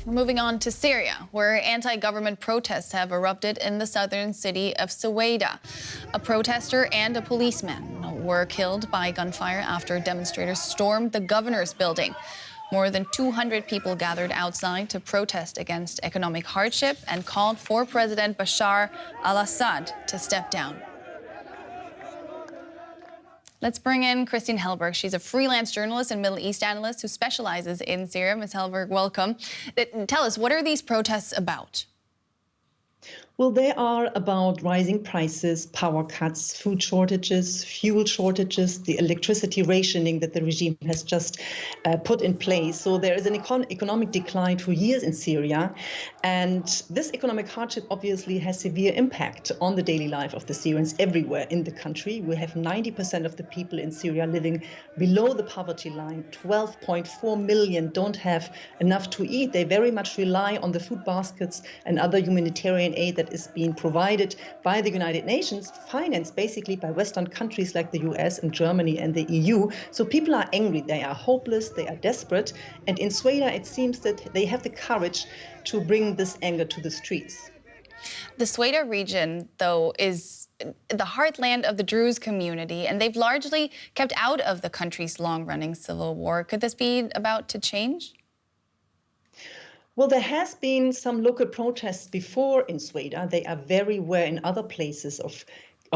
Moving on to Syria, where anti-government protests have erupted in the southern city of Sweida. A protester and a policeman were killed by gunfire after demonstrators stormed the governor's building. More than 200 people gathered outside to protest against economic hardship and called for President Bashar Assad to step down. Let's bring in Christine Hellberg. She's a freelance journalist and Middle East analyst who specializes in Syria. Ms. Hellberg, welcome. Tell us, what are these protests about? Well, they are about rising prices, power cuts, food shortages, fuel shortages, the electricity rationing that the regime has just put in place. So there is an economic decline for years in Syria. And this economic hardship obviously has severe impact on the daily life of the Syrians everywhere in the country. We have 90% of the people in Syria living below the poverty line. 12.4 million don't have enough to eat. They very much rely on the food baskets and other humanitarian aid that is being provided by the United Nations, financed basically by Western countries like the US and Germany and the EU. So people are angry, they are hopeless, they are desperate. And in Sweida, it seems that they have the courage to bring this anger to the streets. The Sweida region, though, is the heartland of the Druze community, and they've largely kept out of the country's long-running civil war. Could this be about to change? Well, there has been some local protests before in Sweida. They are very rare in other places of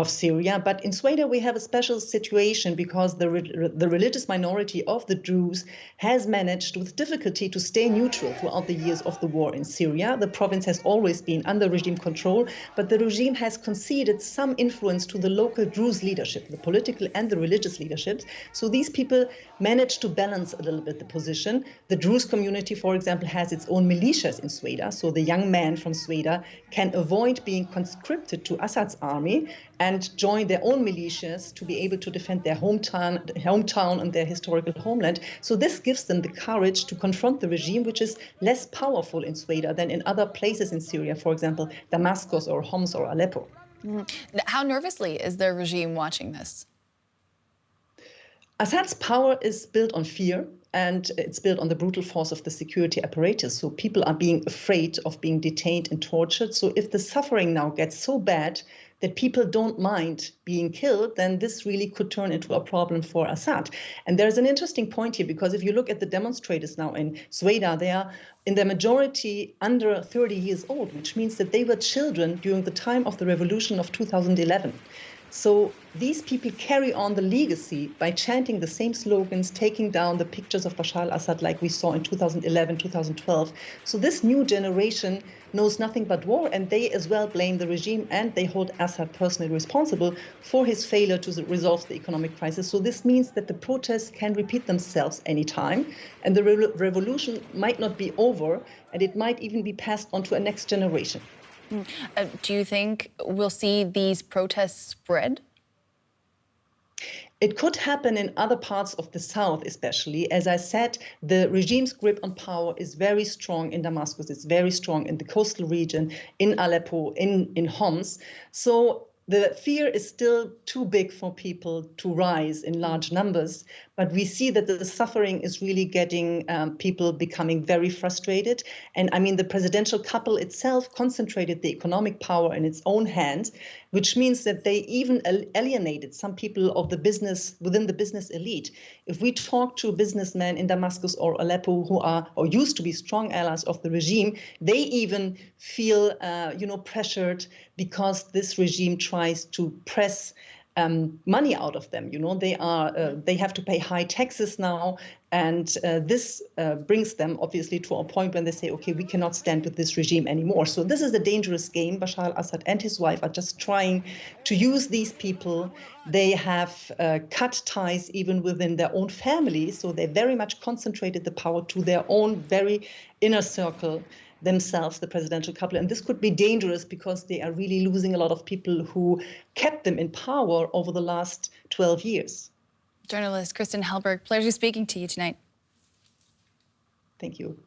Syria. But in Sweida, we have a special situation because the religious minority of the Druze has managed with difficulty to stay neutral throughout the years of the war in Syria. The province has always been under regime control, but the regime has conceded some influence to the local Druze leadership, the political and the religious leaderships. So these people managed to balance a little bit the position. The Druze community, for example, has its own militias in Sweida. So the young men from Sweida can avoid being conscripted to Assad's army and join their own militias to be able to defend their hometown and their historical homeland. So this gives them the courage to confront the regime, which is less powerful in Sweida than in other places in Syria, for example, Damascus or Homs or Aleppo. How nervously is the regime watching this? Assad's power is built on fear, and it's built on the brutal force of the security apparatus. So people are being afraid of being detained and tortured. So if the suffering now gets so bad that people don't mind being killed, then this really could turn into a problem for Assad. And there's an interesting point here, because if you look at the demonstrators now in Sweida, they are in their majority under 30 years old, which means that they were children during the time of the revolution of 2011. So these people carry on the legacy by chanting the same slogans, taking down the pictures of Bashar al-Assad like we saw in 2011, 2012. So this new generation knows nothing but war, and they as well blame the regime, and they hold Assad personally responsible for his failure to resolve the economic crisis. So this means that the protests can repeat themselves anytime, and the revolution might not be over, and it might even be passed on to a next generation. Do you think we'll see these protests spread? It could happen in other parts of the south, especially. As I said, the regime's grip on power is very strong in Damascus. It's very strong in the coastal region, in Aleppo, in Homs. So the fear is still too big for people to rise in large numbers, but we see that the suffering is really getting people becoming very frustrated. And I mean, the presidential couple itself concentrated the economic power in its own hands, which means that they even alienated some people of the business within the business elite. If we talk to businessmen in Damascus or Aleppo who are or used to be strong allies of the regime, they even feel pressured because this regime tries to press money out of them. They have to pay high taxes now, and this brings them obviously to a point when they say, okay, we cannot stand with this regime anymore. So this is a dangerous game. Bashar al-Assad and his wife are just trying to use these people. They have cut ties even within their own family, so they very much concentrated the power to their own very inner circle themselves, the presidential couple. And this could be dangerous because they are really losing a lot of people who kept them in power over the last 12 years. Journalist Christine Hellberg, pleasure speaking to you tonight. Thank you.